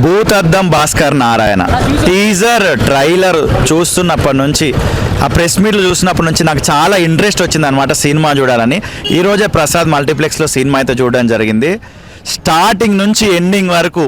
భూతద్దం Bhaskar Narayana teaser trailer చూస్తున్నప్పటి నుంచి ఆ press మీట్లు చూసినప్పటి నుంచి నాకు చాలా ఇంట్రెస్ట్ వచ్చింది అనమాట సినిమా చూడాలని. ఈరోజే ప్రసాద్ మల్టీప్లెక్స్లో సినిమా అయితే చూడడం జరిగింది. స్టార్టింగ్ నుంచి ఎండింగ్ వరకు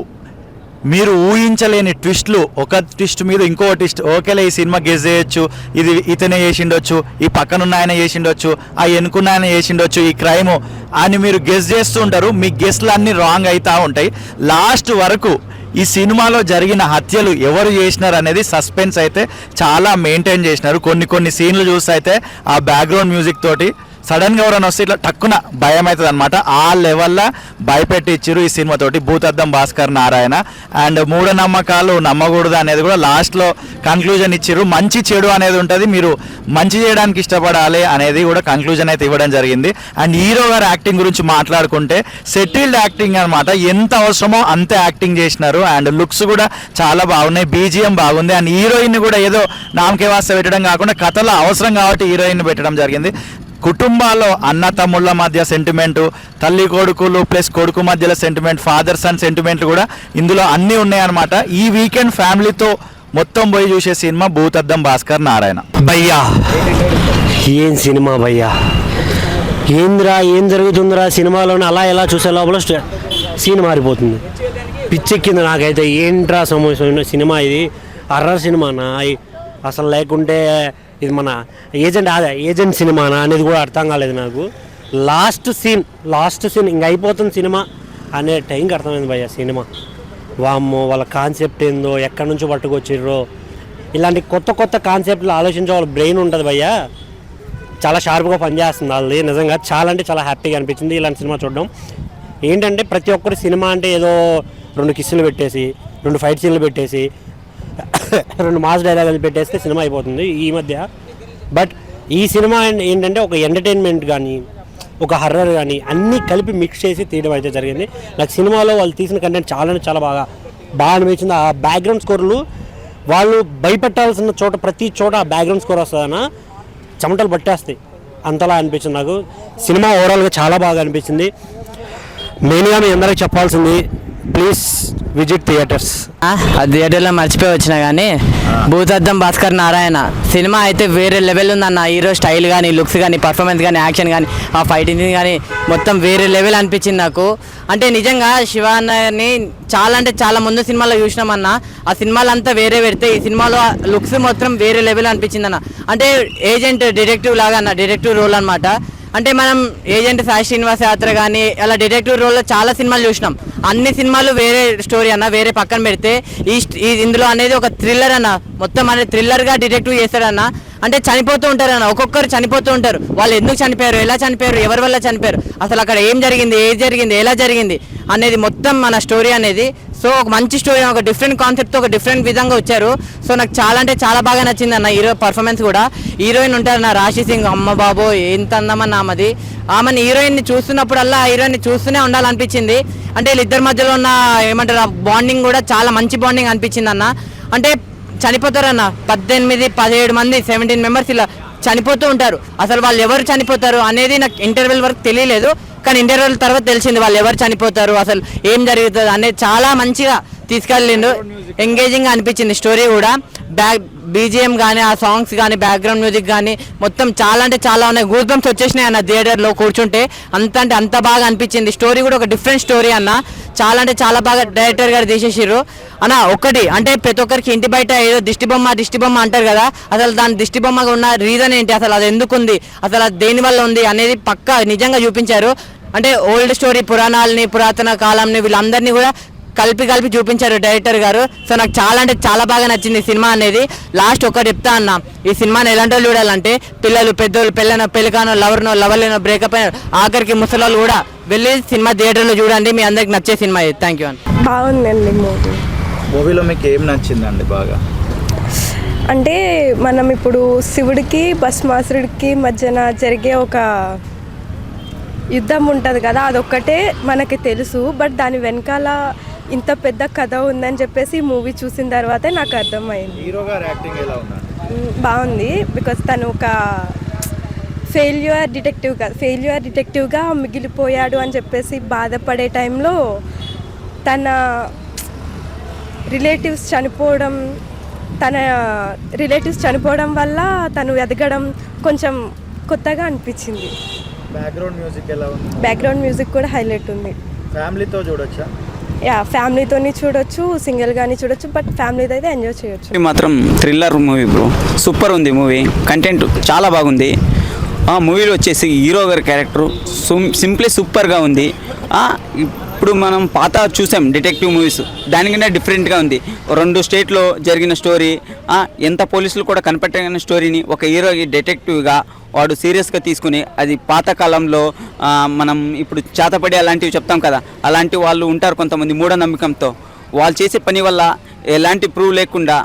మీరు ఊహించలేని ట్విస్ట్లు, ఒక ట్విస్ట్ మీద ఇంకో ట్విస్ట్. ఓకేలే ఈ సినిమా గెస్ చేయొచ్చు, ఇది ఇతనే చేసిండొచ్చు, ఈ పక్కనున్న ఆయన చేసిండొచ్చు, ఆ ఎన్నుకున్న ఆయన చేసిండొచ్చు, ఈ క్రైము అని మీరు గెస్ చేస్తూ ఉంటారు. మీ గెస్ట్లు అన్నీ రాంగ్ అవుతూ ఉంటాయి. లాస్ట్ వరకు ఈ సినిమాలో జరిగిన హత్యలు ఎవరు చేసినారు అనేది సస్పెన్స్ అయితే చాలా మెయింటైన్ చేసినారు. కొన్ని సీన్లు చూస్తే అయితే ఆ బ్యాక్గ్రౌండ్ మ్యూజిక్ తోటి సడన్గా ఎవరైనా వస్తే ఇట్లా టక్కున భయం అవుతుంది అనమాట. ఆ లెవెల్లో భయపెట్టి ఇచ్చారు ఈ సినిమాతోటి భూతద్దం భాస్కర్ నారాయణ. అండ్ మూఢనమ్మకాలు నమ్మకూడదు అనేది కూడా లాస్ట్లో కన్క్లూజన్ ఇచ్చారు. మంచి చెడు అనేది ఉంటుంది, మీరు మంచి చేయడానికి ఇష్టపడాలి అనేది కూడా కన్క్లూజన్ అయితే ఇవ్వడం జరిగింది. అండ్ హీరో గారు యాక్టింగ్ గురించి మాట్లాడుకుంటే సెటిల్డ్ యాక్టింగ్ అనమాట. ఎంత అవసరమో అంతే యాక్టింగ్ చేసినారు. అండ్ లుక్స్ కూడా చాలా బాగున్నాయి, బీజిఎం బాగుంది. అండ్ హీరోయిన్ కూడా ఏదో నామకే వాస్త పెట్టడం కాకుండా కథలో అవసరం కాబట్టి హీరోయిన్ పెట్టడం జరిగింది. కుటుంబాల్లో అన్న తమ్ముళ్ళ మధ్య సెంటిమెంటు, తల్లి కొడుకులు ప్లస్ కొడుకు మధ్యలో సెంటిమెంట్, ఫాదర్ సన్ సెంటిమెంట్లు కూడా ఇందులో అన్నీ ఉన్నాయన్నమాట. ఈ వీకెండ్ ఫ్యామిలీతో మొత్తం పోయి చూసే సినిమా భూతద్దం భాస్కర్ నారాయణ. భయ్యా ఏం సినిమా భయ్యా, ఏంద్రా ఏం జరుగుతుందిరా సినిమాలోనే అలా ఎలా చూసే లోపల సీన్ మారిపోతుంది. పిచ్చెక్కింది నాకైతే. ఏంట్రా సమస్య సినిమా ఇది, హర్రర్ సినిమానా అసలు, లేకుంటే ఇది మన ఏజెంట్ సినిమానా అనేది కూడా అర్థం కాలేదు నాకు. లాస్ట్ సీన్ ఇంక అయిపోతుంది సినిమా అనే టైంకి అర్థమైంది భయ్య సినిమా. వామ్మో వాళ్ళ కాన్సెప్ట్ ఏందో, ఎక్కడి నుంచో పట్టుకొచ్చిర్రో, ఇలాంటి కొత్త కాన్సెప్ట్లు ఆలోచించే వాళ్ళ బ్రెయిన్ ఉంటుంది భయ్య. చాలా షార్ప్గా పనిచేస్తుంది వాళ్ళది. నిజంగా చాలా అంటే చాలా హ్యాపీగా అనిపించింది ఇలాంటి సినిమా చూడడం. ఏంటంటే ప్రతి ఒక్కరు సినిమా అంటే ఏదో 2 కిస్సులు పెట్టేసి, 2 ఫైట్ సీన్లు పెట్టేసి, 2 మాస్ డైలాగులు పెట్టేస్తే సినిమా అయిపోతుంది ఈ మధ్య. బట్ ఈ సినిమా ఏంటంటే ఒక ఎంటర్టైన్మెంట్ కానీ, ఒక హర్రర్ కానీ అన్నీ కలిపి మిక్స్ చేసి తీయడం అయితే జరిగింది. నాకు సినిమాలో వాళ్ళు తీసిన కంటెంట్ చాలా బాగా అనిపించింది. ఆ బ్యాక్గ్రౌండ్ స్కోర్లు వాళ్ళు భయపెట్టాల్సిన చోట ప్రతి చోట ఆ బ్యాక్గ్రౌండ్ స్కోర్ వస్తుందన్న చెమటలు పట్టేస్తాయి, అంతలా అనిపించింది నాకు. సినిమా ఓవరాల్గా చాలా బాగా అనిపించింది. మెయిన్గా మీ అందరికి చెప్పాల్సింది, ప్లీజ్ విజిట్ థియేటర్స్. థియేటర్లో మర్చిపోయి వచ్చినా కానీ భూతద్దం భాస్కర్ నారాయణ సినిమా అయితే వేరే లెవెల్ ఉందన్న. హీరో స్టైల్ కానీ, లుక్స్ కానీ, పర్ఫార్మెన్స్ కానీ, యాక్షన్ కానీ, ఆ ఫైటింగ్ కానీ మొత్తం వేరే లెవెల్ అనిపించింది నాకు. అంటే నిజంగా శివ అన్నని చాలా అంటే చాలా ముందు సినిమాలో చూసినామన్న. ఆ సినిమాలో అంతా వేరే పెడితే ఈ సినిమాలో లుక్స్ మొత్తం వేరే లెవెల్ అనిపించింది అన్న. అంటే ఏజెంట్ డిటెక్టివ్ లాగా అన్న, డిటెక్టివ్ రోల్ అనమాట. అంటే మనం ఏజెంట్ సాయి శ్రీనివాస్ యాత్ర కానీ అలా డిటెక్టివ్ రోల్లో చాలా సినిమాలు చూసినాం. అన్ని సినిమాలు వేరే స్టోరీ అన్న, వేరే పక్కన పెడితే ఇందులో అనేది ఒక థ్రిల్లర్ అన్న. మొత్తం అనేది థ్రిల్లర్గా డిటెక్టివ్ చేస్తాడన్న. అంటే చనిపోతూ ఉంటారన్న, ఒక్కొక్కరు చనిపోతూ ఉంటారు. వాళ్ళు ఎందుకు చనిపోయారు, ఎలా చనిపోయారు, ఎవరి వల్ల చనిపోయారు, అసలు అక్కడ ఏం జరిగింది, ఎలా జరిగింది అనేది మొత్తం మన స్టోరీ అనేది. సో ఒక మంచి స్టోరీ, ఒక డిఫరెంట్ కాన్సెప్ట్తో ఒక డిఫరెంట్ విధంగా వచ్చారు. సో నాకు చాలా అంటే చాలా బాగా నచ్చింది అన్న. హీరో పర్ఫార్మెన్స్ కూడా, హీరోయిన్ ఉంటారు నా రాశి సింగ్, అమ్మ బాబో ఎంత అందమన్న ఆమెది. ఆమెను హీరోయిన్ని చూస్తున్నప్పుడల్లా హీరోయిన్ని చూస్తూనే ఉండాలనిపించింది. అంటే వీళ్ళిద్దరి మధ్యలో ఉన్న ఏమంటారు బాండింగ్ కూడా చాలా మంచి బాండింగ్ అనిపించింది అన్న. అంటే చనిపోతారన్న 17 మంది 17 మెంబర్స్ ఇలా చనిపోతూ ఉంటారు. అసలు వాళ్ళు ఎవరు చనిపోతారు అనేది నాకు ఇంటర్వెల్ వరకు తెలియలేదు, కానీ ఇంటర్వెల్ తర్వాత తెలిసింది వాళ్ళు ఎవరు చనిపోతారు, అసలు ఏం జరుగుతుంది అనేది చాలా మంచిగా తీసుకెళ్ళిండు. ఎంగేజింగ్గా అనిపించింది స్టోరీ కూడా. బీజిఎం కానీ, ఆ సాంగ్స్ కానీ, బ్యాక్గ్రౌండ్ మ్యూజిక్ కానీ మొత్తం చాలా అంటే చాలా ఉన్నాయి. గూస్ బంప్స్ వచ్చేసినాయి అన్న థియేటర్లో కూర్చుంటే. అంత బాగా అనిపించింది. స్టోరీ కూడా ఒక డిఫరెంట్ స్టోరీ అన్న. చాలా అంటే చాలా బాగా డైరెక్టర్ గారు తీసేసారు అన్న. ఒకటి అంటే ప్రతి ఒక్కరికి ఇంటి బయట ఏదో దిష్టి బొమ్మ అంటారు కదా, అసలు దాని దిష్టి బొమ్మగా ఉన్న రీజన్ ఏంటి, అసలు అది ఎందుకు ఉంది, అసలు అది దేనివల్ల ఉంది అనేది పక్కా నిజంగా చూపించారు. అంటే ఓల్డ్ స్టోరీ, పురాణాలని, పురాతన కాలంని వీళ్ళందరినీ కూడా కలిపి చూపించారు డైరెక్టర్ గారు. సో నాకు చాలా అంటే చాలా బాగా నచ్చింది సినిమా అనేది. లాస్ట్ ఒకటి చెప్తా అన్న, ఈ సినిమాని ఎలాంటి వాళ్ళు చూడాలంటే పిల్లలు, పెద్దోళ్ళు, పెళ్ళికానో, లవర్లేనో, బ్రేకప్ అయిన ఆఖరికి ముసలోళ్ళు కూడా వెళ్ళి సినిమా థియేటర్లో చూడండి. మీ అందరికి నచ్చే సినిమా ఇది. థ్యాంక్ యూ అన్న. బాగుందండి మూవీలో మీకు ఏం నచ్చిందండి బాగా? అంటే మనం ఇప్పుడు శివుడికి భస్మాసురుడికి మధ్యన జరిగే ఒక యుద్ధం ఉంటుంది కదా, అదొక్కటే మనకి తెలుసు. బట్ దాని వెనకాల ఇంత పెద్ద కథ ఉందని చెప్పేసి మూవీ చూసిన తర్వాతే నాకు అర్థమైంది. హీరో గారి యాక్టింగ్ ఎలా ఉందండి? బాగుంది. బికాజ్ తను ఒక ఫెయిల్యూర్ డిటెక్టివ్గా మిగిలిపోయాడు అని చెప్పేసి బాధపడే టైంలో తన రిలేటివ్స్ చనిపోవడం, తన రిలేటివ్స్ చనిపోవడం వల్ల తను ఎదగడం కొంచెం కొత్తగా అనిపించింది. బ్యాక్గ్రౌండ్ మ్యూజిక్ ఎలా ఉంది? బ్యాక్గ్రౌండ్ మ్యూజిక్ కూడా హైలైట్ ఉంది. ఫ్యామిలీతో చూడొచ్చా? ఫ్యామిలీతోని చూడొచ్చు, సింగిల్గాని చూడొచ్చు, బట్ ఫ్యామిలీతో అయితే ఎంజాయ్ చేయొచ్చు. ఇది మాత్రం థ్రిల్లర్ మూవీ బ్రో, సూపర్ ఉంది మూవీ. కంటెంట్ చాలా బాగుంది. మూవీలో వచ్చేసి హీరో గారి క్యారెక్టర్ సింప్లీ సూపర్గా ఉంది. ఇప్పుడు మనం పాత చూసాం డిటెక్టివ్ మూవీస్, దానికన్నా డిఫరెంట్గా ఉంది. 2 స్టేట్లో జరిగిన స్టోరీ, ఎంత పోలీసులు కూడా కనిపెట్టగిన స్టోరీని ఒక హీరో డిటెక్టివ్గా వాడు సీరియస్గా తీసుకుని, అది పాతకాలంలో మనం ఇప్పుడు చేతపడి అలాంటివి చెప్తాం కదా, అలాంటి వాళ్ళు ఉంటారు కొంతమంది మూఢనమ్మకంతో. వాళ్ళు చేసే పని వల్ల ఎలాంటి ప్రూవ్ లేకుండా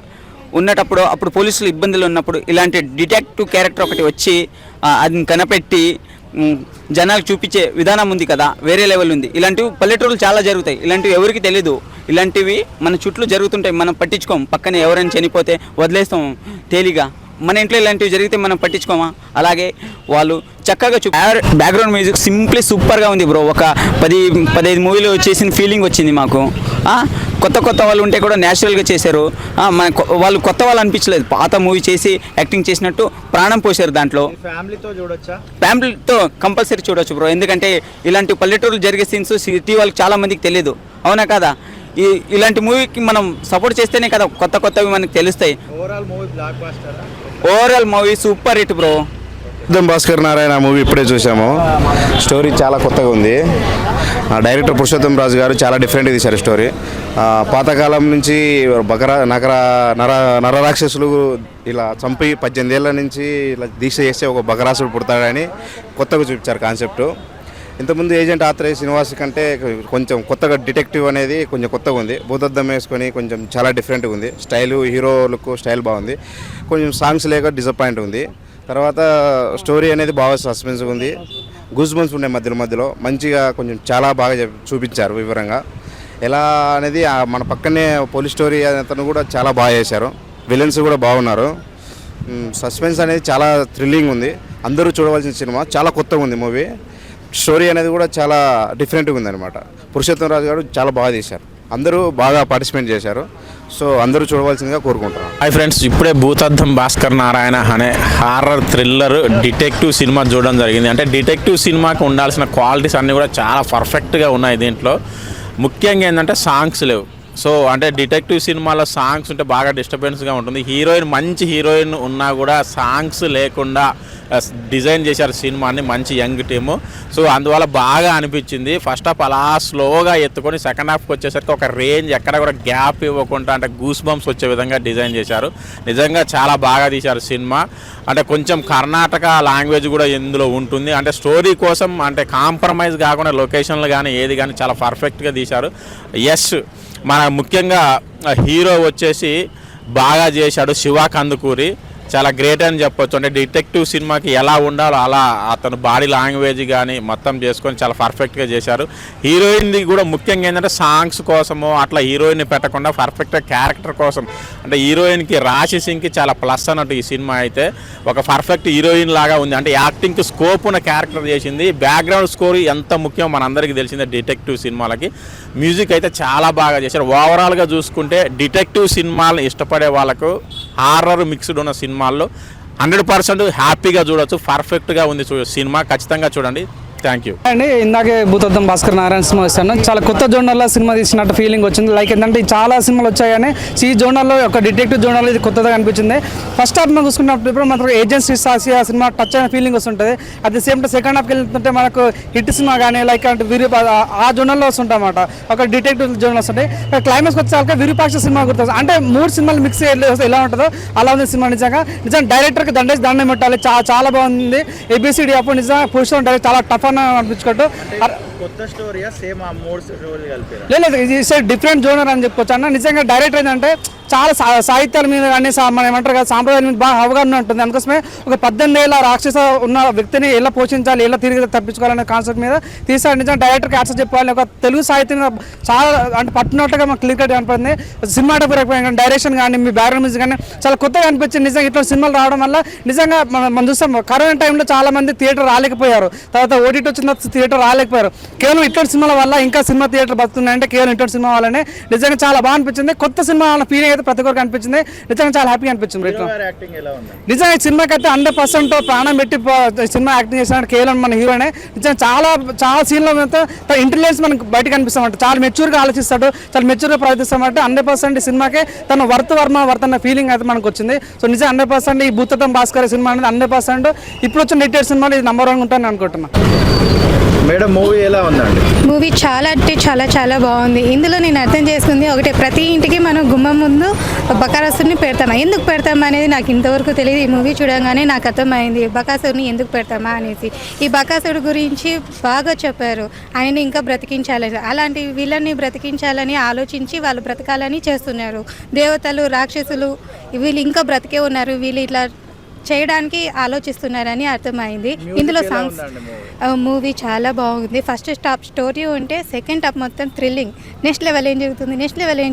ఉన్నటప్పుడు, అప్పుడు పోలీసులు ఇబ్బందులు ఉన్నప్పుడు ఇలాంటి డిటెక్టివ్ క్యారెక్టర్ ఒకటి వచ్చి అది కనిపెట్టి జనాలకు చూపించే విధానం ఉంది కదా, వేరే లెవెల్ ఉంది. ఇలాంటివి పల్లెటూరులు చాలా జరుగుతాయి, ఇలాంటివి ఎవరికి తెలీదు. ఇలాంటివి మన చుట్టూ జరుగుతుంటాయి, మనం పట్టించుకోం. పక్కనే ఎవరైనా చనిపోతే వదిలేస్తాం తేలిగా. మన ఇంట్లో ఇలాంటివి జరిగితే మనం పట్టించుకోమా? అలాగే వాళ్ళు చక్కగా బ్యాక్గ్రౌండ్ మ్యూజిక్ సింప్లీ సూపర్గా ఉంది బ్రో. ఒక 10-15 మూవీలు చేసిన ఫీలింగ్ వచ్చింది మాకు. కొత్త వాళ్ళు ఉంటే కూడా న్యాచురల్గా చేశారు. వాళ్ళు కొత్త వాళ్ళు అనిపించలేదు, పాత మూవీ చేసి యాక్టింగ్ చేసినట్టు ప్రాణం పోసారు దాంట్లో. ఫ్యామిలీతో చూడొచ్చా? ఫ్యామిలీతో కంపల్సరీ చూడొచ్చు బ్రో, ఎందుకంటే ఇలాంటి పల్లెటూరు జరిగే సీన్స్ సిటీ వాళ్ళకి చాలా మందికి తెలియదు, అవునా కదా? ఇలాంటి మూవీకి మనం సపోర్ట్ చేస్తేనే కదా కొత్తవి మనకు తెలుస్తాయి. Overall movie super hit bro. Purushottam Bhaskar Narayana movie ఇప్పుడే చూసాము. స్టోరీ చాలా కొత్తగా ఉంది. డైరెక్టర్ పురుషోత్తం రాజు గారు చాలా డిఫరెంట్గా తీశారు స్టోరీ. పాతకాలం నుంచి నరరాక్షసులు ఇలా చంపి 18 ఏళ్ళ నుంచి ఇలా దీక్ష చేస్తే ఒక బకరాసుడు పుడతాడని కొత్తగా చూపించారు కాన్సెప్ట్. ఇంతకుముందు ఏజెంట్ ఆత్రేయ శ్రీనివాస్ కంటే కొంచెం కొత్తగా డిటెక్టివ్ అనేది కొంచెం కొత్తగా ఉంది. భూతద్దం వేసుకొని కొంచెం చాలా డిఫరెంట్గా ఉంది. స్టైలు, హీరో లుక్ స్టైల్ బాగుంది. కొంచెం సాంగ్స్ లేక డిసప్పాయింట్ ఉంది. తర్వాత స్టోరీ అనేది బాగా సస్పెన్స్గా ఉంది. గూస్ బంప్స్ ఉండే మధ్యలో మంచిగా కొంచెం చాలా బాగా చూపించారు వివరంగా. ఎలా అనేది మన పక్కనే పోలీస్ స్టోరీ అతను కూడా చాలా బాగా చేశారు. విలన్స్ కూడా బాగున్నారు. సస్పెన్స్ అనేది చాలా థ్రిల్లింగ్ ఉంది. అందరూ చూడవలసిన సినిమా. చాలా కొత్తగా ఉంది మూవీ. స్టోరీ అనేది కూడా చాలా డిఫరెంట్గా ఉందన్నమాట. పురుషోత్తం రాజు గారు చాలా బాగా తీశారు. అందరూ బాగా పార్టిసిపేట్ చేశారు. సో అందరూ చూడవలసిందిగా కోరుకుంటున్నాను. హాయ్ ఫ్రెండ్స్, ఇప్పుడే భూతద్దం భాస్కర్ నారాయణ అనే హారర్ థ్రిల్లర్ డిటెక్టివ్ సినిమా చూడడం జరిగింది. అంటే డిటెక్టివ్ సినిమాకి ఉండాల్సిన క్వాలిటీస్ అన్నీ కూడా చాలా పర్ఫెక్ట్గా ఉన్నాయి దీంట్లో. ముఖ్యంగా ఏంటంటే సాంగ్స్ లేవు. సో అంటే డిటెక్టివ్ సినిమాలో సాంగ్స్ ఉంటే బాగా డిస్టర్బెన్స్గా ఉంటుంది. హీరోయిన్ మంచి హీరోయిన్ ఉన్నా కూడా సాంగ్స్ లేకుండా డిజైన్ చేశారు సినిమాని. మంచి యంగ్ టీము. సో అందువల్ల బాగా అనిపించింది. ఫస్ట్ హాఫ్ అలా స్లోగా ఎత్తుకొని సెకండ్ హాఫ్కి వచ్చేసరికి ఒక రేంజ్ ఎక్కడ కూడా గ్యాప్ ఇవ్వకుండా అంటే గూస్ బంప్స్ వచ్చే విధంగా డిజైన్ చేశారు. నిజంగా చాలా బాగా తీశారు సినిమా. అంటే కొంచెం కర్ణాటక లాంగ్వేజ్ కూడా ఇందులో ఉంటుంది. అంటే స్టోరీ కోసం అంటే కాంప్రమైజ్ కాకుండా లొకేషన్లు కానీ ఏది కానీ చాలా పర్ఫెక్ట్గా తీశారు. ఎస్, మన ముఖ్యంగా హీరో వచ్చేసి బాగా చేశాడు. శివ కందుకూరి చాలా గ్రేట్ అని చెప్పొచ్చు. అంటే డిటెక్టివ్ సినిమాకి ఎలా ఉండాలో అలా అతను బాడీ లాంగ్వేజ్ కానీ మొత్తం చేసుకొని చాలా పర్ఫెక్ట్గా చేశారు. హీరోయిన్ది కూడా ముఖ్యంగా ఏంటంటే సాంగ్స్ కోసము అట్లా హీరోయిన్ని పెట్టకుండా పర్ఫెక్ట్గా క్యారెక్టర్ కోసం అంటే హీరోయిన్కి రాశి సింగ్కి చాలా ప్లస్ అన్నట్టు ఈ సినిమా అయితే ఒక పర్ఫెక్ట్ హీరోయిన్ లాగా ఉంది. అంటే యాక్టింగ్కి స్కోప్ ఉన్న క్యారెక్టర్ చేసింది. బ్యాక్గ్రౌండ్ స్కోర్ ఎంత ముఖ్యం మనందరికీ తెలిసిందే డిటెక్టివ్ సినిమాలకి. మ్యూజిక్ అయితే చాలా బాగా చేశారు. ఓవరాల్గా చూసుకుంటే డిటెక్టివ్ సినిమాలను ఇష్టపడే వాళ్ళకు హారర్ మిక్స్డ్ ఉన్న సినిమాల్లో 100% హ్యాపీగా చూడొచ్చు. పర్ఫెక్ట్గా ఉంది సినిమా, ఖచ్చితంగా చూడండి. థ్యాంక్ యూ అండి. ఇందాకే భూతద్దం భాస్కర్ నారాయణ సినిమా వచ్చాను. చాలా కొత్త జోనర్లో సినిమా తీసినట్టు ఫీలింగ్ వచ్చింది. లైక్ ఏంటంటే చాలా సినిమాలు వచ్చాయి కానీ ఈ జోనర్లో ఒక డిటెక్టివ్ జోనర్లో ఇది కొత్తగా అనిపించింది. ఫస్ట్ హాఫ్ మనం చూసుకున్నప్పుడు మనకు ఏజెన్సీ సాక్షి ఆ సినిమా టచ్ అయిన ఫీలింగ్ వస్తుంటుంది. At the same time second హాఫ్కి వెళ్తుంటే మనకు హిట్ సినిమా కానీ లైక్ అంటే ఆ జోనర్లో వస్తుంటాయి అన్నమాట. ఒక డిటెక్టివ్ జోనర్ వస్తుంటాయి. క్లైమాక్స్ వచ్చేసరికి విరూపాక్ష సినిమా గుర్తొస్తుంది. అంటే 3 సినిమాలు మిక్స్ ఎలా ఉంటుందో అలా ఉంది సినిమా. నిజంగా డైరెక్టర్కి దండం పెట్టాలి. చాలా బాగుంది. ఏబిసిడి అప్పుడు నిజంగా పురుషులు డైరెక్ట్ చాలా టఫ్ అనిపించుకుంటూ లేదు ఇది డిఫరెంట్ జోనర్ అని చెప్పుకోవచ్చు అన్న. నిజంగా డైరెక్టర్ ఏంటంటే చాలా సాహిత్యాల మీద కానీ మనం ఏమంటారు కదా సాంప్రదాయాల మీద బాగా అవగాహన ఉంటుంది. అందుకోసమే ఒక 18 ఏళ్ళ రాక్షస ఉన్న వ్యక్తిని ఎలా పోషించాలి, ఎలా తిరిగి తప్పించుకోవాలనే కాన్సెప్ట్ మీద తీసాడు. నిజంగా డైరెక్టర్కి యాక్సెస్ చెప్పాలి. ఒక తెలుగు సాహిత్యం మీద చాలా అంటే పట్టినట్టుగా మాకు క్లియర్ కట్ కనపడింది. సినిమాటోగ్రఫీ కానీ డైరెక్షన్ కానీ మీ బ్యాక్గ్రౌండ్ మ్యూజిక్ కానీ చాలా కొత్తగా అనిపించింది. నిజంగా ఇట్లా సినిమాలు రావడం వల్ల నిజంగా మనం చూస్తాం కరోనా టైంలో చాలా మంది థియేటర్ రాలేకపోయారు, తర్వాత ఓటీటీ వచ్చిన తర్వాత థియేటర్ రాలేకపోయారు. కేవలం ఇటువంటి సినిమాల వల్ల ఇంకా సినిమా థియేటర్ బతున్నాయంటే కేవలం ఇటువంటి సినిమా వల్లనే. నిజంగా చాలా బాగా అనిపించింది. కొత్త సినిమా అన్న ఫీలింగ్ అయితే ప్రతి ఒక్కరికి అనిపించింది. నిజంగా చాలా హ్యాపీగా అనిపించింది. నిజంగా ఈ సినిమాకి అయితే 100% ప్రాణం పెట్టి సినిమా యాక్టింగ్ చేసిన కేవలం మన హీరోనే. నిజంగా చాలా చాలా సీన్లో ఇంటెలిజెన్స్ మనకు బయటకు అనిపిస్తామంట. చాలా మెచ్యూర్గా ఆలోచిస్తాడు, చాలా మెచ్యూర్గా ప్రవర్తిస్తామంటే 100% ఈ సినిమాకే తన వర్త్ అన్న ఫీలింగ్ అయితే మనకు వచ్చింది. సో నిజంగా 100% ఈ భూతద్దం భాస్కర్ సినిమా అనేది 100% ఇప్పుడు వచ్చిన డీటెయిల్స్ సినిమాలు ఇది నంబర్ 1 ఉంటాను అనుకుంటున్నా. మేడం మూవీ ఎలా ఉందండి? మూవీ చాలా అంటే చాలా చాలా బాగుంది. ఇందులో నేను అర్థం చేసుకుంది ఒకటే, ప్రతి ఇంటికి మనం గుమ్మం ముందు బకాసురుని పెడతామా, ఎందుకు పెడతామా అనేది నాకు ఇంతవరకు తెలియదు. ఈ మూవీ చూడగానే నాకు అర్థమైంది బకాసురుని ఎందుకు పెడతామా అనేసి. ఈ బకాసురుడు గురించి బాగా చెప్పారు. ఆయన్ని ఇంకా బ్రతికించాలని, అలాంటి వీళ్ళని బ్రతికించాలని ఆలోచించి వాళ్ళు బ్రతకాలని చేస్తున్నారు. దేవతలు రాక్షసులు వీళ్ళు ఇంకా బ్రతికే ఉన్నారు, వీళ్ళు ఇట్లా చేయడానికి ఆలోచిస్తున్నారని అర్థమైంది. ఇందులో సాంగ్స్ మూవీ చాలా బాగుంది. ఫస్ట్ స్టాప్ స్టోరీ ఉంటే సెకండ్ హాఫ్ మొత్తం థ్రిల్లింగ్. నెక్స్ట్ లెవెల్ ఏం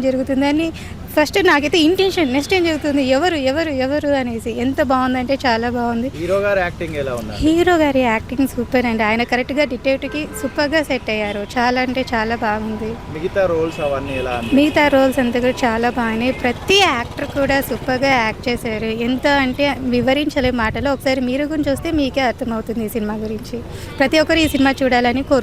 జరుగుతుంది అని ఫస్ట్ నాకైతే ఇంటెన్షన్ నెక్స్ట్ ఏం జరుగుతుంది ఎవరు ఎవరు ఎవరు అనేసి. ఎంత బాగుందంటే చాలా బాగుంది. హీరో గారి యాక్టింగ్ ఎలా ఉంది? హీరో గారి యాక్టింగ్ సూపర్ అండి. ఆయన కరెక్ట్గా డిటెక్టివ్కి సూపర్గా సెట్ అయ్యారు. చాలా అంటే చాలా బాగుంది. మిగతా రోల్స్ అవన్నీ ఎలా? మిగతా రోల్స్ అంతా కూడా చాలా బాగున్నాయి. ప్రతి యాక్టర్ కూడా సూపర్గా యాక్ట్ చేశారు. ఎంత అంటే వివరించలే మాటలో. ఒకసారి మీరు గురించి చూస్తే మీకే అర్థమవుతుంది ఈ సినిమా గురించి. ప్రతి ఒక్కరు ఈ సినిమా చూడాలని